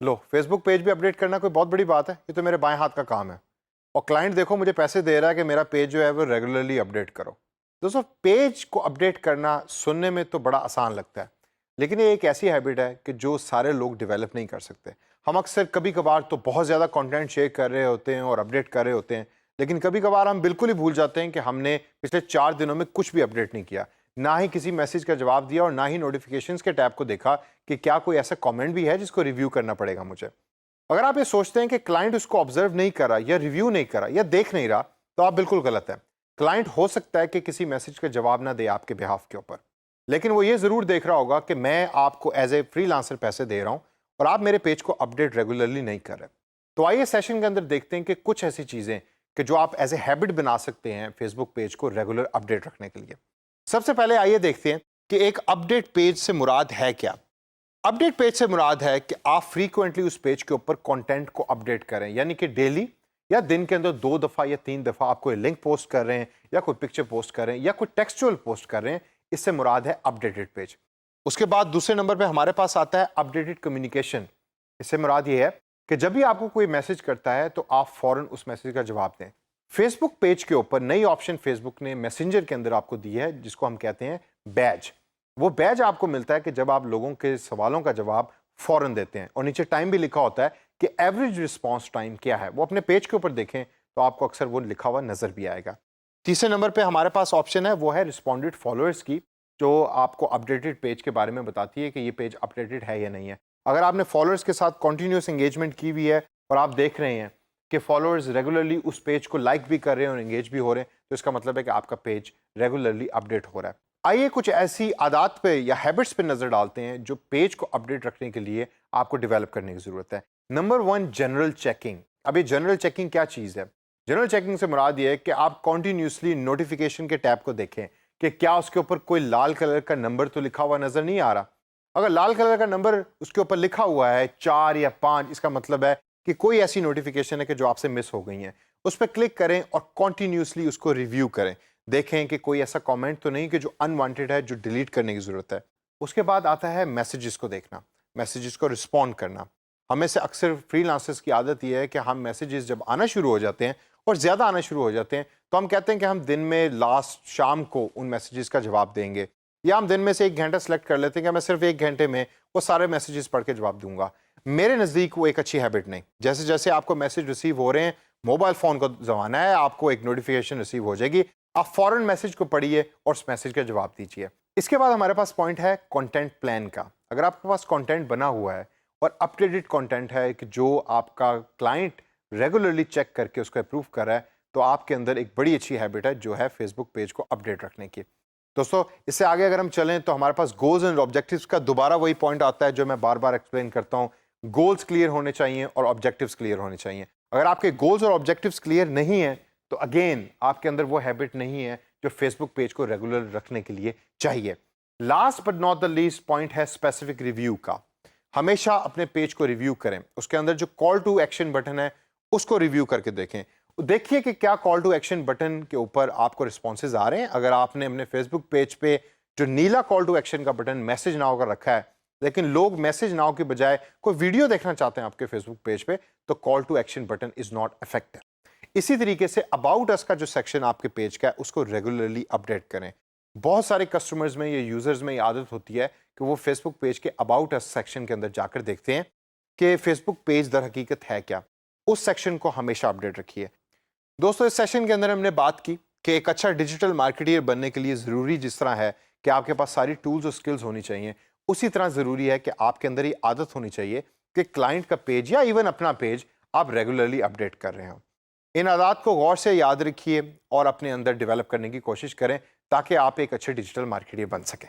लो Facebook page भी update करना कोई बहुत बड़ी बात है, ये तो मेरे बाएं हाथ का काम है। और क्लाइंट देखो मुझे पैसे दे रहा है कि मेरा पेज जो है वो रेगुलरली अपडेट करो। दोस्तों पेज को अपडेट करना सुनने में तो बड़ा आसान लगता है, लेकिन ये एक ऐसी हैबिट है कि जो सारे लोग डेवलप नहीं कर सकते। हम अक्सर कभी कभार तो बहुत ज़्यादा कंटेंट शेयर कर रहे होते हैं और अपडेट कर रहे होते हैं, लेकिन कभी कभार हम बिल्कुल ही भूल जाते हैं कि हमने पिछले 4 दिनों में कुछ भी अपडेट नहीं किया, ना ही किसी मैसेज का जवाब दिया और ना ही नोटिफिकेशंस के टैब को देखा कि क्या कोई ऐसा कमेंट भी है जिसको रिव्यू करना पड़ेगा मुझे। अगर आप ये सोचते हैं कि क्लाइंट उसको ऑब्जर्व नहीं कर रहा या रिव्यू नहीं कर रहा या देख नहीं रहा, तो आप बिल्कुल गलत है। क्लाइंट हो सकता है कि किसी मैसेज का जवाब ना दे आपके बिहाफ के ऊपर, लेकिन वो ये जरूर देख रहा होगा कि मैं आपको एज ए फ्रीलांसर पैसे दे रहा हूं और आप मेरे पेज को अपडेट रेगुलरली नहीं कर रहे। तो आइए सेशन के अंदर देखते हैं कि कुछ ऐसी चीजें कि जो आप एज ए हैबिट बना सकते हैं फेसबुक पेज को रेगुलर अपडेट रखने के लिए। सबसे पहले आइए देखते हैं कि एक अपडेट पेज से मुराद है क्या। अपडेट पेज से मुराद है कि आप फ्रीक्वेंटली उस पेज के ऊपर कंटेंट को अपडेट करें, यानी कि डेली या दिन के अंदर 2 दफ़ा या 3 दफ़ा आप कोई लिंक पोस्ट कर रहे हैं या कोई पिक्चर पोस्ट कर रहे हैं या कोई टेक्सचुअल पोस्ट कर रहे हैं, इससे मुराद है अपडेटेड पेज। उसके बाद दूसरे नंबर पे हमारे पास आता है अपडेटेड कम्युनिकेशन। इससे मुराद ये है कि जब भी आपको कोई मैसेज करता है तो आप फौरन उस मैसेज का जवाब दें। फेसबुक पेज के ऊपर नई ऑप्शन फेसबुक ने मैसेंजर के अंदर आपको दी है जिसको हम कहते हैं बैज। वो बैज आपको मिलता है कि जब आप लोगों के सवालों का जवाब फौरन देते हैं, और नीचे टाइम भी लिखा होता है कि एवरेज रिस्पांस टाइम क्या है। वो अपने पेज के ऊपर देखें तो आपको अक्सर वो लिखा हुआ नजर भी आएगा। तीसरे नंबर पे हमारे पास ऑप्शन है, वो है रिस्पॉन्डेड फॉलोअर्स की, जो आपको अपडेटेड पेज के बारे में बताती है कि ये पेज अपडेटेड है या नहीं है। अगर आपने फॉलोअर्स के साथ कॉन्टिन्यूस एंगेजमेंट की हुई है और आप देख रहे हैं कि फॉलोअर्स रेगुलरली उस पेज को लाइक भी कर रहे हैं और एंगेज भी हो रहे हैं, तो इसका मतलब है कि आपका पेज रेगुलरली अपडेट हो रहा है। आइए कुछ ऐसी आदत पे या हैबिट्स पे नजर डालते हैं जो पेज को अपडेट रखने के लिए आपको डेवलप करने की जरूरत है। Number 1, general checking. अब ये जनरल चेकिंग क्या चीज है? जनरल चेकिंग से मुराद ये है कि आप कॉन्टिन्यूसली नोटिफिकेशन के टैब को देखें कि क्या उसके ऊपर कोई लाल कलर का नंबर तो लिखा हुआ नजर नहीं आ रहा। अगर लाल कलर का नंबर उसके ऊपर लिखा हुआ है 4 या 5, इसका मतलब है कि कोई ऐसी नोटिफिकेशन है कि जो आपसे मिस हो गई है। उस पर क्लिक करें और कॉन्टिन्यूसली उसको रिव्यू करें, देखें कि कोई ऐसा कमेंट तो नहीं कि जो अनवांटेड है, जो डिलीट करने की जरूरत है। उसके बाद आता है मैसेजेस को देखना, मैसेजेस को रिस्पॉन्ड करना। हमें से अक्सर फ्रीलांसर्स की आदत यह है कि हम मैसेजेस जब आना शुरू हो जाते हैं और ज़्यादा आना शुरू हो जाते हैं तो हम कहते हैं कि हम दिन में लास्ट शाम को उन मैसेजेस का जवाब देंगे, या हम दिन में से 1 घंटा सेलेक्ट कर लेते हैं कि मैं सिर्फ 1 घंटे में वो सारे मैसेजेस पढ़ के जवाब दूंगा। मेरे नज़दीक वो एक अच्छी हैबिट नहीं। जैसे जैसे आपको मैसेज रिसीव हो रहे हैं, मोबाइल फ़ोन का ज़माना है, आपको एक नोटिफिकेशन रिसीव हो जाएगी, आप फ़ौरन मैसेज को पढ़िए और उस मैसेज का जवाब दीजिए। इसके बाद हमारे पास पॉइंट है कंटेंट प्लान का। अगर आपके पास कंटेंट बना हुआ है और अपडेटेड कंटेंट है कि जो आपका क्लाइंट रेगुलरली चेक करके उसको अप्रूव कर रहा है, तो आपके अंदर एक बड़ी अच्छी हैबिट है जो है फेसबुक पेज को अपडेट रखने की। दोस्तों इससे आगे अगर हम चलें तो हमारे पास गोल्स एंड ऑब्जेक्टिव्स का दोबारा वही पॉइंट आता है जो मैं बार बार एक्सप्लेन करता हूँ। गोल्स क्लियर होने चाहिए और ऑब्जेक्टिव्स क्लियर होने चाहिए। अगर आपके गोल्स और ऑब्जेक्टिव्स क्लियर नहीं है तो अगेन आपके अंदर वो हैबिट नहीं है जो फेसबुक पेज को रेगुलर रखने के लिए चाहिए। Last but not the least point है स्पेसिफिक रिव्यू का। हमेशा अपने पेज को रिव्यू करें, उसके अंदर जो कॉल टू एक्शन बटन है उसको रिव्यू करके देखें। देखिए कि क्या कॉल टू एक्शन बटन के ऊपर आपको रिस्पॉन्सेज आ रहे हैं। अगर आपने अपने फेसबुक पेज पे जो नीला कॉल टू एक्शन का बटन मैसेज नाउ का रखा है, लेकिन लोग मैसेज नाउ के बजाय कोई वीडियो देखना चाहते हैं आपके फेसबुक पेज पे, तो call to action button is not effective. इसी तरीके से अबाउट अस का जो सेक्शन आपके पेज का है उसको रेगुलरली अपडेट करें। बहुत सारे कस्टमर्स में या यूजर्स में ये आदत होती है कि वो फेसबुक पेज के अबाउट अस सेक्शन के अंदर जाकर देखते हैं कि फेसबुक पेज दर हकीकत है क्या। उस सेक्शन को हमेशा अपडेट रखिए। दोस्तों इस सेशन के अंदर हमने बात की कि एक अच्छा डिजिटल मार्केटियर बनने के लिए ज़रूरी जिस तरह है कि आपके पास सारी टूल्स और स्किल्स होनी चाहिए, उसी तरह ज़रूरी है कि आपके अंदर ये आदत होनी चाहिए कि क्लाइंट का पेज या इवन अपना पेज आप रेगुलरली अपडेट कर रहे हो। इन आदत को गौर से याद रखिए और अपने अंदर डेवलप करने की कोशिश करें ताकि आप एक अच्छे डिजिटल मार्केटियर बन सकें।